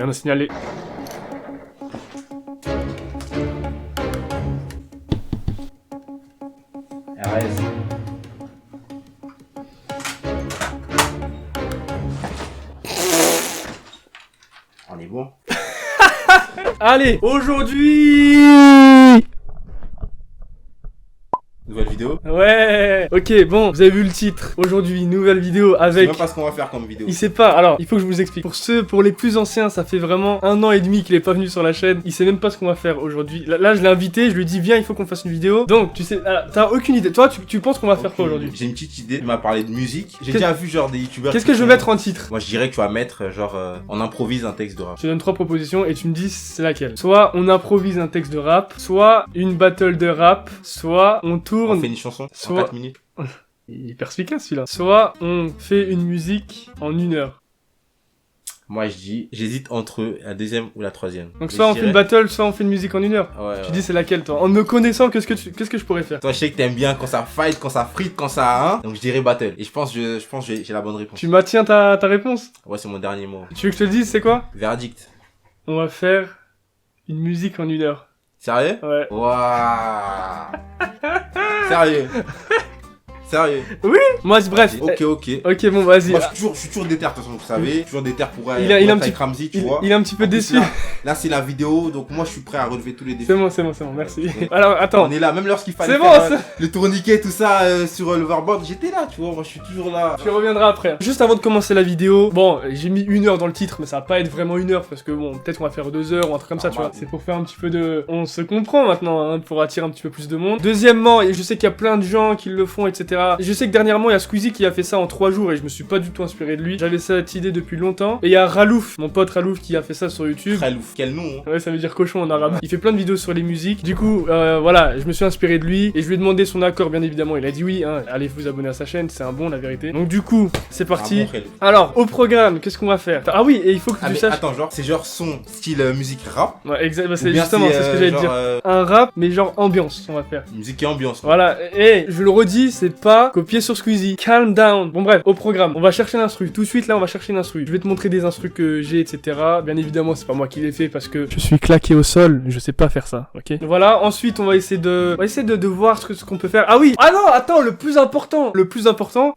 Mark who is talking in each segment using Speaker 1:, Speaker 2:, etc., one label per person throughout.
Speaker 1: Rien à signaler.
Speaker 2: RS. On est bon.
Speaker 1: Allez, aujourd'hui...
Speaker 2: Nouvelle vidéo.
Speaker 1: Ouais. Ok, bon, vous avez vu le titre. Aujourd'hui, nouvelle vidéo
Speaker 2: Je sais
Speaker 1: avec...
Speaker 2: même pas ce qu'on va faire comme vidéo.
Speaker 1: Il sait pas, alors il faut que je vous explique. Pour les plus anciens, ça fait vraiment 1 an et demi qu'il est pas venu sur la chaîne. Il sait même pas ce qu'on va faire aujourd'hui. Là, je l'ai invité, je lui ai dit viens, il faut qu'on fasse une vidéo. Donc tu sais, t'as aucune idée. Toi, tu penses qu'on va faire quoi aujourd'hui?
Speaker 2: J'ai une petite idée. Tu m'as parlé de musique. J'ai déjà vu genre des youtubeurs.
Speaker 1: Qu'est-ce que je veux mettre en titre?
Speaker 2: Moi je dirais que tu vas mettre genre on improvise un texte de rap.
Speaker 1: Je te donne 3 propositions et tu me dis c'est laquelle. Soit on improvise un texte de rap, soit une battle de rap, soit on tourne...
Speaker 2: On fait une chanson en
Speaker 1: Soit-
Speaker 2: 4 minutes.
Speaker 1: Il est perspicace celui-là. Soit on fait une musique en 1 heure.
Speaker 2: Moi je dis, j'hésite entre la deuxième ou la troisième.
Speaker 1: Donc
Speaker 2: Mais
Speaker 1: soit
Speaker 2: je
Speaker 1: on fait une
Speaker 2: dirais-
Speaker 1: battle, soit on fait une musique en 1 heure.
Speaker 2: Ouais,
Speaker 1: Tu
Speaker 2: ouais.
Speaker 1: dis c'est laquelle toi? En me connaissant, qu'est-ce que je pourrais faire?
Speaker 2: Toi je sais que t'aimes bien quand ça fight, quand ça frite, quand ça donc je dirais battle. Et je pense que j'ai la bonne réponse.
Speaker 1: Tu maintiens ta réponse?
Speaker 2: Ouais, c'est mon dernier mot.
Speaker 1: Tu veux que je te le dise, c'est quoi?
Speaker 2: Verdict.
Speaker 1: On va faire une musique en 1 heure.
Speaker 2: Sérieux?
Speaker 1: Ouais.
Speaker 2: Waouh. Sérieux? Sérieux?
Speaker 1: Moi, bref.
Speaker 2: Ok, ok.
Speaker 1: Ok, bon, vas-y.
Speaker 2: Moi, je suis toujours déter, de toute façon, vous savez. Toujours déter pour
Speaker 1: Il a un petit-
Speaker 2: avec Ramzy, tu vois.
Speaker 1: Il est un petit peu
Speaker 2: En plus,
Speaker 1: déçu.
Speaker 2: Là, c'est la vidéo, donc moi, je suis prêt à relever tous les défis.
Speaker 1: C'est bon, merci. Alors, attends.
Speaker 2: On est là, même lorsqu'il fallait
Speaker 1: C'est
Speaker 2: faire
Speaker 1: bon,
Speaker 2: le tourniquet, tout ça, sur l'overboard, j'étais là, tu vois. Moi, je suis toujours là.
Speaker 1: Tu reviendras après. Juste avant de commencer la vidéo, bon, j'ai mis 1 heure dans le titre, mais ça va pas être vraiment 1 heure parce que bon, peut-être qu'on va faire 2 heures ou un truc comme ça, tu vois.
Speaker 2: Normal.
Speaker 1: C'est pour faire un petit peu de. On se comprend maintenant, hein, pour attirer un petit peu plus de monde. Deuxièmement, et je sais qu'il y a plein de gens qui le font, etc. Je sais que dernièrement, il y a Squeezie qui a fait ça en 3 jours et je me suis pas du tout inspiré de lui. J'avais cette idée depuis longtemps. Et il y a Ralouf, mon pote Ralouf, qui a fait ça sur YouTube.
Speaker 2: Très louf. Quel nom, hein.
Speaker 1: Ouais, ça veut dire cochon en arabe. Il fait plein de vidéos sur les musiques. Du coup, voilà, je me suis inspiré de lui et je lui ai demandé son accord, bien évidemment. Il a dit oui, hein, allez vous abonner à sa chaîne, c'est un bon, la vérité. Donc, du coup, c'est
Speaker 2: Un
Speaker 1: parti.
Speaker 2: bon très louf.
Speaker 1: Alors, au programme, qu'est-ce qu'on va faire? Ah oui, et il faut que
Speaker 2: Ah,
Speaker 1: tu
Speaker 2: mais
Speaker 1: saches.
Speaker 2: attends, genre, c'est genre son style musique rap.
Speaker 1: Ouais, exact, bah,
Speaker 2: ou
Speaker 1: c'est
Speaker 2: bien
Speaker 1: justement, c'est ce que j'allais te dire. Un rap, mais genre ambiance, on va faire.
Speaker 2: Musique et ambiance.
Speaker 1: Voilà, et je le redis, c'est pas copier sur Squeezie. Calm down. Bon, bref, au programme, on va chercher l'instru. Tout de suite, là, on va chercher l'instru. Je vais te montrer des instrus que j'ai, etc. Bien évidemment, c'est pas moi qui les fais parce que je suis claqué au sol. Je sais pas faire ça, ok? Voilà, ensuite, on va essayer de voir ce qu'on peut faire. Ah oui! Ah non, attends, le plus important,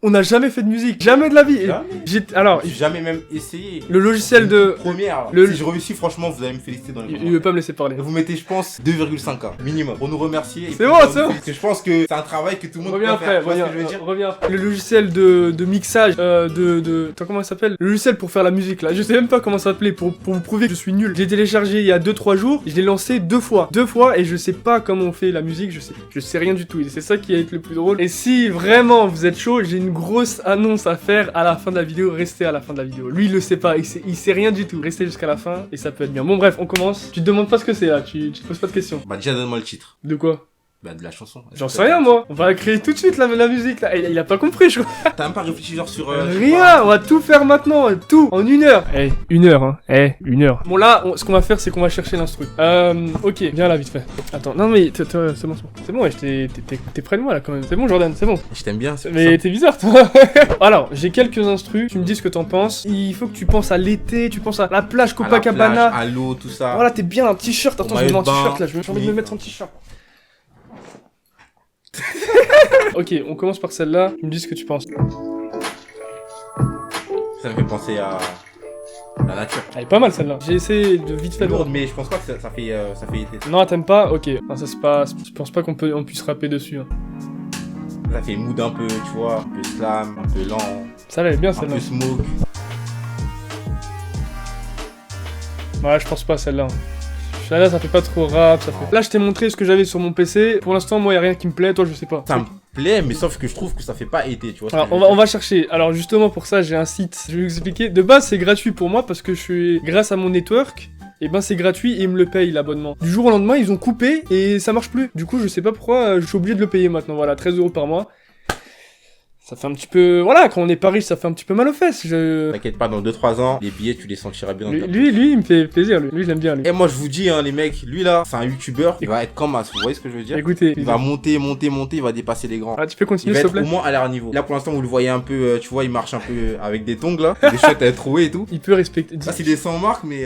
Speaker 1: on n'a jamais fait de musique. Jamais de la vie. Et
Speaker 2: Jamais.
Speaker 1: alors,
Speaker 2: J'ai jamais même essayé.
Speaker 1: le logiciel de.
Speaker 2: Première.
Speaker 1: Le-
Speaker 2: Si je réussis, franchement, vous allez me féliciter dans les
Speaker 1: Il veut
Speaker 2: commentaires.
Speaker 1: pas me laisser parler.
Speaker 2: Vous mettez, je pense, 2,5K minimum pour nous remercier. et
Speaker 1: C'est
Speaker 2: puis
Speaker 1: bon,
Speaker 2: pour nous
Speaker 1: c'est bon.
Speaker 2: féliciter. Je pense que c'est un travail que tout le monde
Speaker 1: Reviens
Speaker 2: peut faire.
Speaker 1: après,
Speaker 2: Tu vois ce que je veux dire
Speaker 1: reviens après. Le logiciel de mixage, attends, comment ça s'appelle? Le logiciel pour faire la musique là, je sais même pas comment ça s'appelait, pour vous prouver que je suis nul. J'ai téléchargé il y a 2-3 jours, je l'ai lancé 2 fois. 2 fois et je sais pas comment on fait la musique, je sais rien du tout. Et c'est ça qui va être le plus drôle. Et si vraiment vous êtes chaud, j'ai une grosse annonce à faire à la fin de la vidéo, restez à la fin de la vidéo. Lui il le sait pas, il sait rien du tout. Restez jusqu'à la fin et ça peut être bien. Bon bref, on commence. Tu te demandes pas ce que c'est là, tu te poses pas de questions.
Speaker 2: Bah, déjà, donne-moi le titre.
Speaker 1: De quoi?
Speaker 2: Bah, de la chanson.
Speaker 1: J'en sais rien moi. On va créer tout de suite la musique là. Il a pas compris je crois.
Speaker 2: T'as même pas réfléchi, genre, sur. je sais
Speaker 1: Rien,
Speaker 2: pas.
Speaker 1: on va tout faire maintenant, tout, en 1 heure. Eh, 1 heure, hein. 1 heure. Bon là, ce qu'on va faire, c'est qu'on va chercher l'instru. Ok, viens là, vite fait. Attends, non mais, c'est bon, c'est bon, ouais, t'es près de moi là quand même. C'est bon Jordan, c'est bon.
Speaker 2: Je t'aime bien, c'est
Speaker 1: Mais t'es bizarre toi. Alors, j'ai quelques instrus, tu me dis ce que t'en penses. Il faut que tu penses à l'été, tu penses à la plage
Speaker 2: À la
Speaker 1: Copacabana.
Speaker 2: plage, à l'eau, tout ça.
Speaker 1: Voilà, t'es bien, un t-shirt. Attends, je
Speaker 2: maillot
Speaker 1: mets un
Speaker 2: de bain.
Speaker 1: t-shirt là, j'ai envie de me
Speaker 2: Oui.
Speaker 1: mettre un t-shirt. Ok, on commence par celle-là, tu me dis ce que tu penses.
Speaker 2: Ça me fait penser à la nature.
Speaker 1: Elle est pas mal celle-là. J'ai essayé de vite fait
Speaker 2: C'est
Speaker 1: de...
Speaker 2: lourde, mais je pense pas que ça fait été.
Speaker 1: Non, t'aimes pas? Ok. Non, ça c'est pas... Je pense pas on puisse rapper dessus. Hein.
Speaker 2: Ça fait mood un peu, tu vois, un peu slam, un peu lent,
Speaker 1: Ça là, elle est bien
Speaker 2: un
Speaker 1: celle-là.
Speaker 2: peu smoke.
Speaker 1: Ouais, je pense pas celle-là. Celle-là, ça fait pas trop rap. Ça fait... Là, je t'ai montré ce que j'avais sur mon PC. Pour l'instant, moi, y a rien qui me plaît. Toi, je sais pas.
Speaker 2: Ça me plaît, mais sauf que je trouve que ça fait pas été, tu vois. ce
Speaker 1: Alors,
Speaker 2: que je veux
Speaker 1: on
Speaker 2: dire.
Speaker 1: va chercher. Alors, justement, pour ça, j'ai un site. Je vais vous expliquer. De base, c'est gratuit pour moi parce que je suis... Grâce à mon network... Et ben c'est gratuit et ils me le payent l'abonnement. Du jour au lendemain ils ont coupé et ça marche plus. Du coup je sais pas pourquoi je suis obligé de le payer maintenant. Voilà, 13 € par mois. Ça fait un petit peu... Voilà, quand on est pas riche, ça fait un petit peu mal aux fesses.
Speaker 2: T'inquiète pas, dans 2-3 ans, les billets, tu les sentiras bien dans ta poche.
Speaker 1: Lui, il me fait plaisir, lui, je l'aime bien, lui.
Speaker 2: Et moi, je vous dis, hein, les mecs, lui là, c'est un youtubeur, il va être comme As, vous voyez ce que je veux dire?
Speaker 1: Écoutez,
Speaker 2: Il va monter, il va dépasser les grands.
Speaker 1: Ah, tu peux
Speaker 2: Il
Speaker 1: continuer,
Speaker 2: va
Speaker 1: s'il te
Speaker 2: être
Speaker 1: plaît?
Speaker 2: au moins à leur niveau. Là, pour l'instant, vous le voyez un peu, tu vois, il marche un peu avec des tongs là, des chiottes à être trouées et tout.
Speaker 1: Il peut respecter...
Speaker 2: Ça, c'est des 100 marques, mais.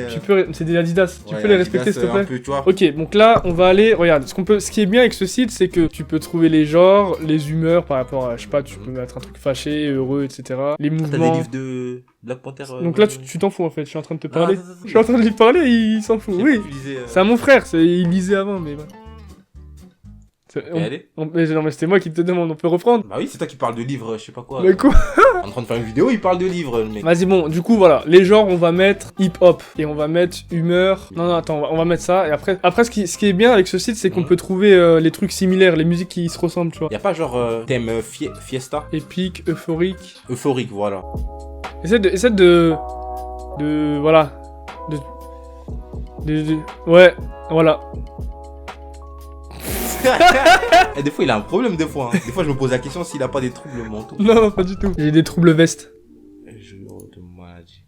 Speaker 1: C'est des Adidas, tu
Speaker 2: ouais,
Speaker 1: peux les
Speaker 2: Adidas,
Speaker 1: respecter, s'il te plaît?
Speaker 2: un peu, tu vois.
Speaker 1: Ok, donc là, on va aller... Regarde, ce qui est bien avec ce site, c'est que tu peux trouver les genres, les humeurs par rapport à... Je sais pas, tu peux mettre un truc fâché, heureux, etc. Les
Speaker 2: T'as
Speaker 1: mouvements...
Speaker 2: des livres de Black Panther.
Speaker 1: Donc là, tu t'en fous, en fait. Je suis en train de te parler.
Speaker 2: attends,
Speaker 1: Je suis en train de lui parler, il s'en fout. Oui,
Speaker 2: Tu lisais,
Speaker 1: c'est à mon frère, il lisait avant, mais voilà. Non, mais c'était moi qui te demande, on peut reprendre?
Speaker 2: Bah oui, c'est toi qui parles de livres, je sais pas quoi.
Speaker 1: Mais quoi?
Speaker 2: En train de faire une vidéo, il parle de livres, le mec.
Speaker 1: Vas-y, bon, du coup, voilà. Les genres, on va mettre hip-hop. Et on va mettre humeur. Non, attends, on va mettre ça. Et après ce qui est bien avec ce site, c'est qu'on peut trouver les trucs similaires, les musiques qui se ressemblent, tu vois.
Speaker 2: Y a pas genre thème fiesta?
Speaker 1: Épique, euphorique.
Speaker 2: Euphorique, voilà.
Speaker 1: Essaie de... Voilà. Ouais, voilà.
Speaker 2: Et des fois, il a un problème, des fois. Hein. Des fois, je me pose la question s'il a pas des troubles mentaux.
Speaker 1: Non, pas du tout. J'ai des troubles vestes.
Speaker 2: Jour de maladie.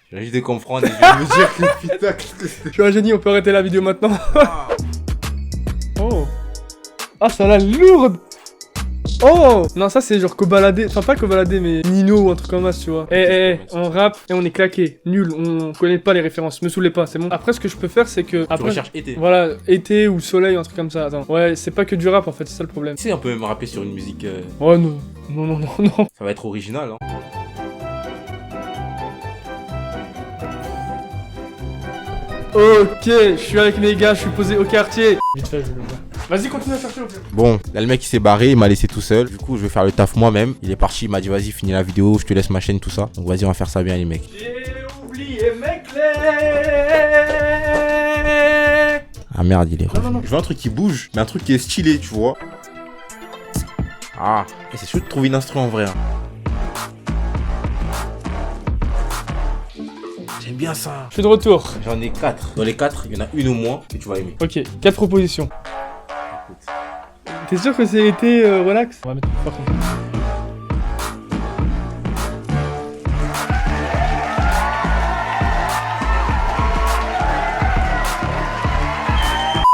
Speaker 2: Je viens juste de comprendre et je vais me dire que putain, qu'est-ce que c'est?
Speaker 1: Je suis un génie, on peut arrêter la vidéo maintenant.
Speaker 2: Ah.
Speaker 1: Oh. Ah, ça a l'air lourde. Oh. Non, ça c'est genre Kobalade. Enfin, pas Kobalade, mais Nino ou un truc comme ça, tu vois. On rappe et on est claqué. Nul, on connaît pas les références. Me saoulez pas, c'est bon. Après, ce que je peux faire, c'est que...
Speaker 2: Tu
Speaker 1: Après,
Speaker 2: recherches été.
Speaker 1: voilà, été ou soleil, un truc comme ça. Attends. Ouais, c'est pas que du rap en fait, c'est ça le problème.
Speaker 2: Tu sais, on peut même rapper sur une musique.
Speaker 1: Oh non. Non.
Speaker 2: Ça va être original, hein.
Speaker 1: Ok, je suis avec mes gars, je suis posé au quartier. Vite fait, je vais le voir. Vas-y, continue à chercher au pire.
Speaker 2: Bon, là le mec il s'est barré, il m'a laissé tout seul. Du coup, je vais faire le taf moi-même. Il est parti, il m'a dit vas-y, finis la vidéo, je te laisse ma chaîne, tout ça. Donc vas-y, on va faire ça bien, les mecs.
Speaker 1: J'ai oublié mes clés.
Speaker 2: Ah merde, il est revenu.
Speaker 1: Non.
Speaker 2: Je veux un truc qui bouge, mais un truc qui est stylé, tu vois. Ah, et c'est chaud de trouver une instru en vrai. Hein. J'aime bien ça.
Speaker 1: Je suis de retour.
Speaker 2: J'en ai 4. Dans les 4, il y en a une au moins que tu vas aimer.
Speaker 1: Ok, 4 propositions.
Speaker 2: Écoute.
Speaker 1: T'es sûr que c'est été relax? On va mettre plus fort comme ça.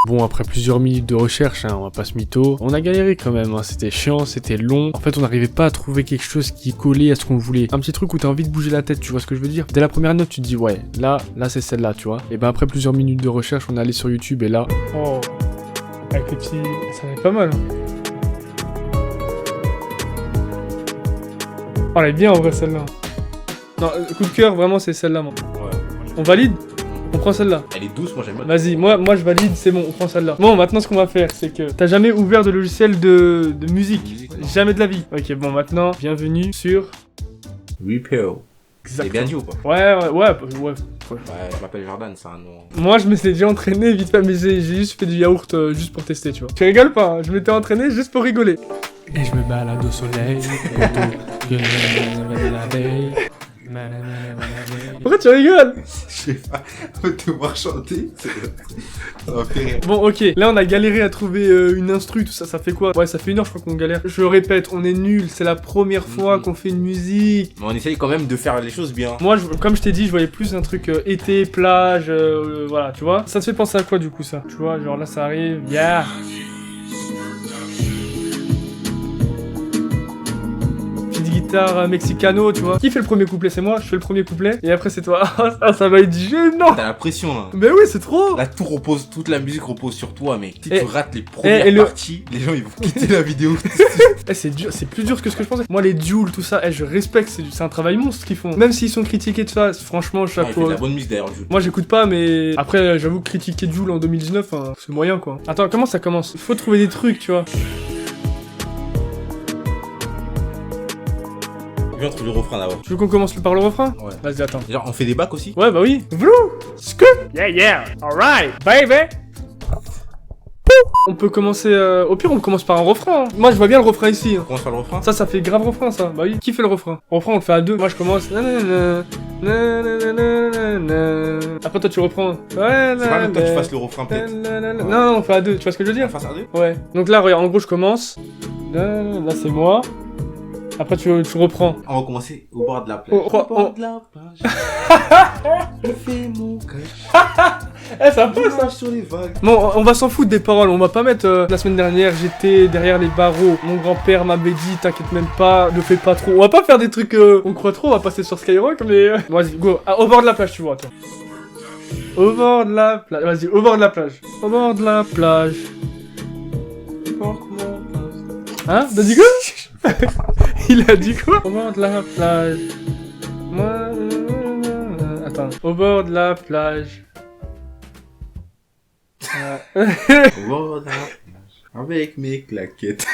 Speaker 1: Bon, après plusieurs minutes de recherche, hein, on va pas se mytho, on a galéré quand même, hein, c'était chiant, c'était long. En fait, on n'arrivait pas à trouver quelque chose qui collait à ce qu'on voulait. Un petit truc où t'as envie de bouger la tête, tu vois ce que je veux dire? Dès la première note, tu te dis, ouais, là c'est celle-là, tu vois. Et ben après plusieurs minutes de recherche, on est allé sur YouTube et là... Oh, avec les petits... Ça va être pas mal. Oh, elle est bien en vrai celle-là. Non, coup de cœur, vraiment, c'est celle-là, moi.
Speaker 2: Ouais.
Speaker 1: On valide? On prend celle-là.
Speaker 2: Elle est douce, moi j'aime bien.
Speaker 1: Vas-y, moi je valide, c'est bon, on prend celle-là. Bon, maintenant ce qu'on va faire, c'est que t'as jamais ouvert de logiciel de musique.
Speaker 2: Non.
Speaker 1: Jamais de la vie. Ok, bon, maintenant, bienvenue sur...
Speaker 2: Repair. C'est bien dit ou pas?
Speaker 1: Ouais.
Speaker 2: Ouais, je m'appelle Jordan, c'est un nom.
Speaker 1: Moi, je me suis déjà entraîné vite fait, mais j'ai juste fait du yaourt juste pour tester, tu vois. Tu rigoles pas, hein, je m'étais entraîné juste pour rigoler. Et je me balade au soleil, la veille. Pourquoi tu rigoles?
Speaker 2: Je sais pas, te voir chanter, ça va faire rire.
Speaker 1: Bon, ok, là on a galéré à trouver une instru, tout ça, ça fait quoi? Ouais, ça fait 1 heure, je crois qu'on galère. Je répète, on est nul, c'est la première fois qu'on fait une musique.
Speaker 2: Mais on essaye quand même de faire les choses bien.
Speaker 1: Moi, comme je t'ai dit, je voyais plus un truc été, plage, voilà, tu vois. Ça te fait penser à quoi du coup, ça? Tu vois, genre là, ça arrive, yeah. Guitare mexicano, tu vois. Qui fait le premier couplet? C'est moi, je fais le premier couplet. Et après, c'est toi. Ah, ça va être gênant.
Speaker 2: T'as la pression là.
Speaker 1: Mais oui, c'est trop.
Speaker 2: Là, tout repose, toute la musique repose sur toi, mec. Si
Speaker 1: Et-
Speaker 2: tu rates les premières parties, les gens ils vont quitter la vidéo.
Speaker 1: C'est dur, c'est plus dur que ce que je pensais. Moi, les Jules, tout ça, je respecte, c'est un travail monstre ce qu'ils font. Même s'ils sont critiqués de ça, franchement,
Speaker 2: Ah, il fait de
Speaker 1: chapeau.
Speaker 2: la bonne musique d'ailleurs, Jules.
Speaker 1: Moi, j'écoute pas, mais après, j'avoue que critiquer Jules en 2019, hein, c'est moyen quoi. Attends, comment ça commence? Faut trouver des trucs, tu vois.
Speaker 2: Viens, on trouve le refrain d'abord.
Speaker 1: Tu veux qu'on commence par le refrain?
Speaker 2: Ouais.
Speaker 1: Vas-y, attends.
Speaker 2: Genre, on fait des bacs aussi?
Speaker 1: Ouais, bah oui. Vlou! Scoop! Yeah, alright, baby! On peut commencer, au pire on commence par un refrain. Hein. Moi je vois bien le refrain ici. Hein.
Speaker 2: On commence par le refrain.
Speaker 1: Ça fait grave refrain ça. Bah oui, qui fait le refrain? Le refrain on le fait à deux. Moi je commence. Après toi tu reprends. Ouais,
Speaker 2: C'est pas même toi que tu fasses le refrain peut-être.
Speaker 1: Non, on fait à deux. Tu vois ce que je veux dire?
Speaker 2: On fasse à deux.
Speaker 1: Ouais. Donc là regarde, en gros je commence. Là c'est moi. Après tu reprends.
Speaker 2: On va commencer au bord de la plage.
Speaker 1: Au bord
Speaker 2: de la plage. Je fais mon cache.
Speaker 1: Eh ça passe ça.
Speaker 2: Sur les vagues.
Speaker 1: Bon, on va s'en foutre des paroles, on va pas mettre la semaine dernière, j'étais derrière les barreaux, mon grand-père m'avait dit, t'inquiète même pas, ne fais pas trop. On va pas faire des trucs, on croit trop, on va passer sur Skyrock, mais... Bon, vas-y, go, ah, au bord de la plage, tu vois, toi. Au bord de la plage, vas-y, au bord de la plage. Au bord de la plage. Hein? T'as dit quoi? Il a dit quoi? Au bord de la plage. Moi... Attends, au bord de la plage.
Speaker 2: Au bord de la plage. Avec mes claquettes.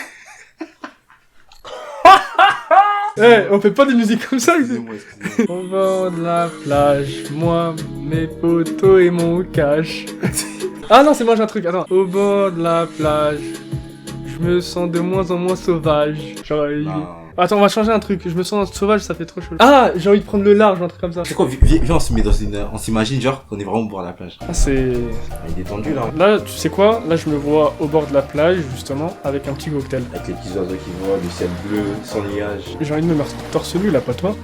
Speaker 1: Eh, on fait pas des musiques comme ça ici.
Speaker 2: Excusez-moi.
Speaker 1: Au bord de la plage, moi, mes potos et mon cash. Ah non, c'est moi j'ai un truc, attends. Au bord de la plage, je me sens de moins en moins sauvage. Genre, attends, on va changer un truc. Je me sens sauvage, ça fait trop chaud. Ah, j'ai envie de prendre le large, un truc comme ça.
Speaker 2: C'est quoi, viens, on se met dans une... On s'imagine genre qu'on est vraiment au bord de la plage.
Speaker 1: Ah, c'est...
Speaker 2: Il est détendu là.
Speaker 1: Là, tu sais quoi? Là, je me vois au bord de la plage, justement, avec un petit cocktail.
Speaker 2: Avec les petits oiseaux qui volent, le ciel bleu, sans nuage.
Speaker 1: J'ai envie de me mettre torse nu, là, pas toi.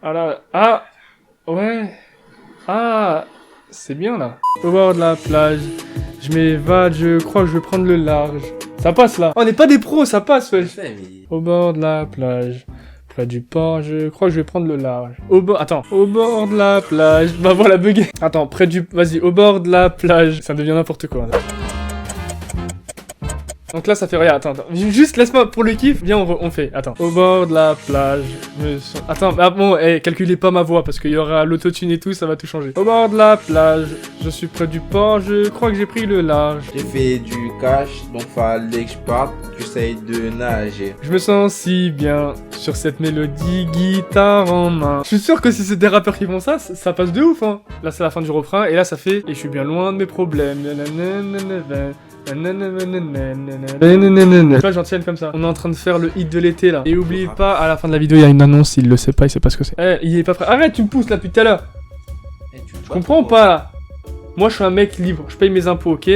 Speaker 1: Ah là, ah, ouais, ah, c'est bien là. Au bord de la plage, je m'évade, je crois que je vais prendre le large. Ça passe là. On n'est pas des pros, ça passe, ouais. Au bord de la plage, près du port, je crois que je vais prendre le large. Au bord, attends, au bord de la plage, bah voilà, bugué. Attends, près du, vas-y, au bord de la plage, ça devient n'importe quoi. Là. Donc là ça fait rien, attends, juste laisse-moi pour le kiff, viens on fait, attends. Au bord de la plage, attends, ah bon, calculez pas ma voix parce qu'il y aura l'autotune et tout, ça va tout changer. Au bord de la plage, je suis près du port, je crois que j'ai pris le large.
Speaker 2: J'ai fait du cash, donc fallait que je parte, j'essaye de nager.
Speaker 1: Je me sens si bien sur cette mélodie, guitare en main. Je suis sûr que si c'est des rappeurs qui font ça, ça passe de ouf, hein. Là c'est la fin du refrain, et là ça fait, et je suis bien loin de mes problèmes. Tu vois, j'en tiens comme ça. On est en train de faire le hit de l'été là. Et oublie pas, à la fin de la vidéo, il y a une annonce. Il le sait pas, il sait pas ce que c'est. Eh, il est pas prêt. Arrête, tu me pousses là depuis tout à l'heure. Tu comprends ou pas là? Moi, je suis un mec libre. Je paye mes impôts, ok?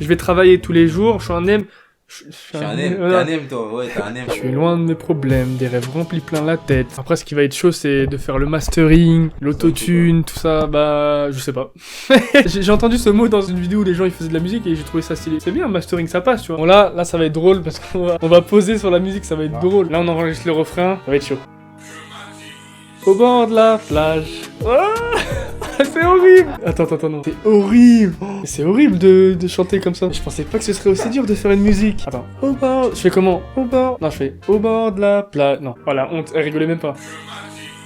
Speaker 1: Je vais travailler tous les jours. Je suis un M.
Speaker 2: Je suis un M, t'es un M toi, ouais, t'es un M.
Speaker 1: Je suis loin de mes problèmes, des rêves remplis plein la tête. Après, ce qui va être chaud, c'est de faire le mastering, l'autotune, tout ça, bah, je sais pas. J'ai entendu ce mot dans une vidéo où les gens ils faisaient de la musique et j'ai trouvé ça stylé. C'est bien, mastering, ça passe, tu vois. Bon, là, ça va être drôle parce qu'on va poser sur la musique, ça va être drôle. Là, on enregistre le refrain, ça va être chaud. Au bord de la plage. C'est horrible. Attends, non. C'est horrible. C'est horrible de chanter comme ça. Je pensais pas que ce serait aussi dur de faire une musique. Attends. Au bord. Je fais comment? Au bord. Non, je fais au bord de la plage. Non, voilà, honte. Elle rigolait même pas.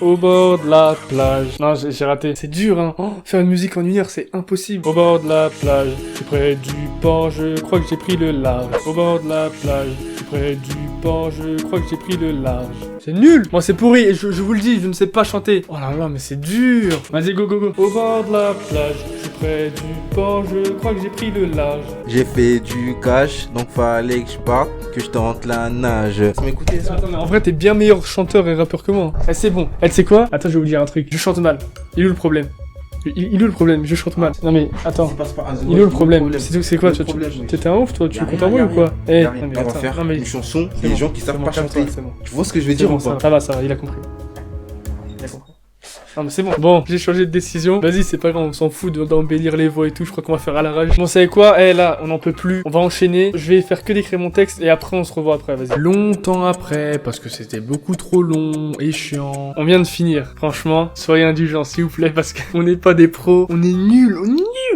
Speaker 1: Au bord de la plage. Non, j'ai raté. C'est dur, hein. Oh, faire une musique en 1 heure, c'est impossible. Au bord de la plage. Je suis près du port, je crois que j'ai pris le large. Au bord de la plage. Je suis près du port, je crois que j'ai pris le large. C'est nul. Moi, c'est pourri. Je vous le dis, je ne sais pas chanter. Oh là là, mais c'est dur. Vas-y, go. Au bord de la plage. Je suis près du port, je crois que j'ai pris le large.
Speaker 2: J'ai fait du cash, donc fallait que je parte, que je tente la nage. Tu m'écoutais ça?
Speaker 1: Attends, mais en vrai, t'es bien meilleur chanteur et rappeur que moi. Eh, c'est bon. Eh, tu sais quoi? Attends, je vais vous dire un truc. Je chante mal. Il est où le problème? Il est où le problème? Je chante mal. Non mais, attends. Il est où le problème? C'est quoi? T'étais un ouf, toi? Tu comptes en moi ou quoi? Eh,
Speaker 2: on va faire une chanson et les gens qui savent pas chanter. Tu vois ce que je veux dire ou pas?
Speaker 1: Ça va, il a compris. Non mais c'est bon. Bon, j'ai changé de décision. Vas-y, c'est pas grave, on s'en fout d'embellir les voix et tout. Je crois qu'on va faire à la rage. Bon, vous savez quoi? Eh là, on en peut plus. On va enchaîner. Je vais faire que d'écrire mon texte et après on se revoit après. Vas-y. Longtemps après, parce que c'était beaucoup trop long et chiant. On vient de finir. Franchement, soyez indulgents s'il vous plaît parce qu'on n'est pas des pros. On est nuls.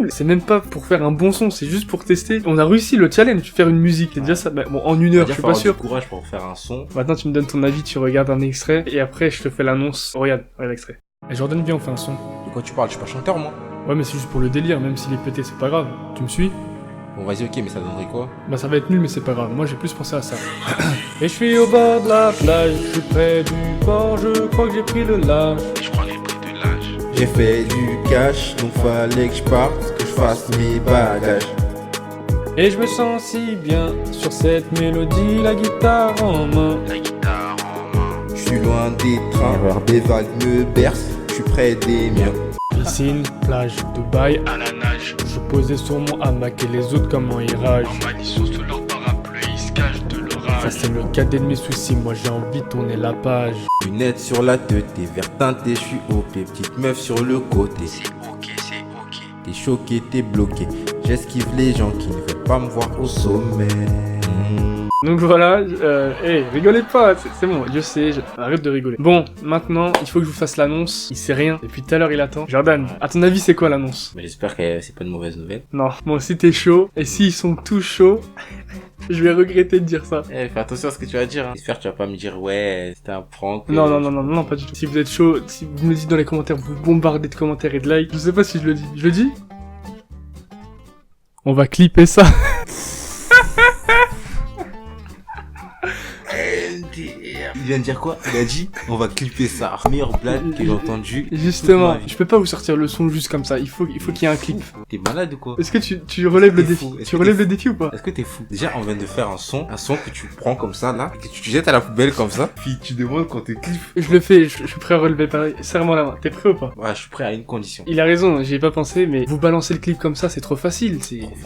Speaker 1: C'est même pas pour faire un bon son, c'est juste pour tester. On a réussi le challenge, faire une musique. C'est déjà ça. Bah, bon, en 1 heure, je suis pas sûr.
Speaker 2: Courage pour faire un son.
Speaker 1: Maintenant, tu me donnes ton avis, tu regardes un extrait et après, je te fais l'annonce. Regarde l'extrait. Et Jordan, viens, on fait un son.
Speaker 2: De quoi tu parles? Je suis pas chanteur, moi.
Speaker 1: Ouais, mais c'est juste pour le délire, même s'il est pété, c'est pas grave. Tu me suis?
Speaker 2: Bon, vas-y, ok, mais ça donnerait quoi?
Speaker 1: Bah, ça va être nul, mais c'est pas grave. Moi, j'ai plus pensé à ça. Et je suis au bord de la plage, je suis près du port, je crois que j'ai pris le large.
Speaker 2: J'ai fait du cash, donc fallait que je parte, que je fasse mes bagages.
Speaker 1: Et je me sens si bien sur cette mélodie, la guitare en main.
Speaker 3: Je suis loin des trains, des vagues me bercent, je suis près des miens.
Speaker 1: Piscine, plage, Dubaï, à la nage. Je posais sur mon hamac et les autres comment ils ragent. En manisson sous leur parapluie, ils se cachent de l'orage. Ça c'est le cadet de mes soucis, moi j'ai envie de tourner la page.
Speaker 3: Lunettes sur la tête, t'es vert teinté, je suis OP, petite meuf sur le côté.
Speaker 4: C'est ok.
Speaker 3: T'es choqué, t'es bloqué, j'esquive les gens qui ne veulent pas me voir au sommet.
Speaker 1: Donc voilà, rigolez pas, c'est bon, je sais, arrête de rigoler. Bon, maintenant, il faut que je vous fasse l'annonce. Il sait rien, depuis tout à l'heure il attend. Jordan, à ton avis c'est quoi l'annonce?
Speaker 2: Mais j'espère que c'est pas une mauvaise nouvelle.
Speaker 1: Non, bon si t'es chaud, et s'ils sont tous chauds, je vais regretter de dire ça.
Speaker 2: Fais attention à ce que tu vas dire. Hein. J'espère que tu vas pas me dire ouais, c'était un prank.
Speaker 1: Non, pas du tout. Si vous êtes chaud, si vous me le dites dans les commentaires, vous bombardez de commentaires et de likes. Je sais pas si je le dis. Je le dis? On va clipper ça.
Speaker 3: Il vient de dire quoi? Il a dit on va clipper ça. Meilleure blague que j'ai entendue.
Speaker 1: Justement, je peux pas vous sortir le son juste comme ça. Il faut qu'il y ait un clip.
Speaker 3: T'es malade ou quoi?
Speaker 1: Est-ce que tu relèves le
Speaker 3: T'es
Speaker 1: défi?
Speaker 3: fou. Est-ce
Speaker 1: Tu
Speaker 3: que
Speaker 1: relèves
Speaker 3: t'es
Speaker 1: le défi ou pas?
Speaker 3: Est-ce que t'es fou? Déjà, on vient de faire un son que tu prends comme ça là, que tu jettes à la poubelle comme ça, puis tu demandes qu'on te clip.
Speaker 1: Je le fais, je suis prêt à relever pareil. Serre-moi la main. T'es prêt ou pas?
Speaker 3: Ouais, je suis prêt à une condition.
Speaker 1: Il a raison, j'y ai pas pensé, mais vous balancez le clip comme ça, c'est trop facile.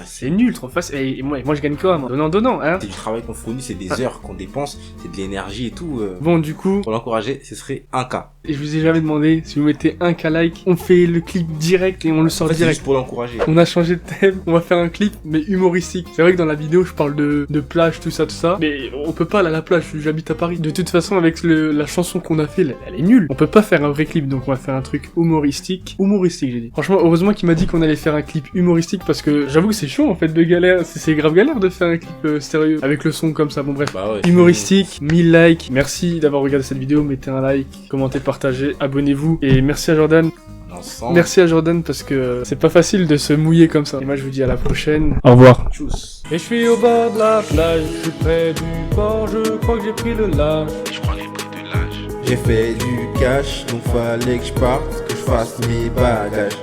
Speaker 1: C'est nul, trop facile. Et moi je gagne quoi, moi? Donnant, hein?
Speaker 3: C'est du travail qu'on fournit, c'est des heures qu'on dépense, c'est de l'énergie et tout.
Speaker 1: Bon, du coup,
Speaker 3: Pour l'encourager, ce serait 1K.
Speaker 1: et je vous ai jamais demandé, si vous mettez 1K like, on fait le clip direct et on le sort
Speaker 3: En fait, c'est
Speaker 1: direct.
Speaker 3: juste pour l'encourager.
Speaker 1: On a changé de thème, on va faire un clip, mais humoristique. C'est vrai que dans la vidéo, je parle de plage, tout ça, mais on peut pas aller à la plage, j'habite à Paris. De toute façon, avec la chanson qu'on a fait, elle est nulle. On peut pas faire un vrai clip, donc on va faire un truc humoristique. Humoristique, j'ai dit. Franchement, heureusement qu'il m'a dit qu'on allait faire un clip humoristique, parce que j'avoue que c'est chaud, en fait, de galère. C'est grave galère de faire un clip sérieux, avec le son comme ça, bon bref.
Speaker 3: Bah ouais.
Speaker 1: Humoristique, 1000 likes. Merci d'avoir regardé cette vidéo, mettez un like, commentez, partagez, abonnez-vous. Et merci à Jordan.
Speaker 3: Ensemble.
Speaker 1: Merci à Jordan parce que c'est pas facile de se mouiller comme ça. Et moi je vous dis à la prochaine. Au revoir.
Speaker 3: Tchuss.
Speaker 1: Et je suis au bord de la plage, je suis près du port, je crois que j'ai pris le large.
Speaker 4: Je crois que j'ai pris de l'âge.
Speaker 3: J'ai fait du cash, donc fallait que je parte, que je fasse mes bagages.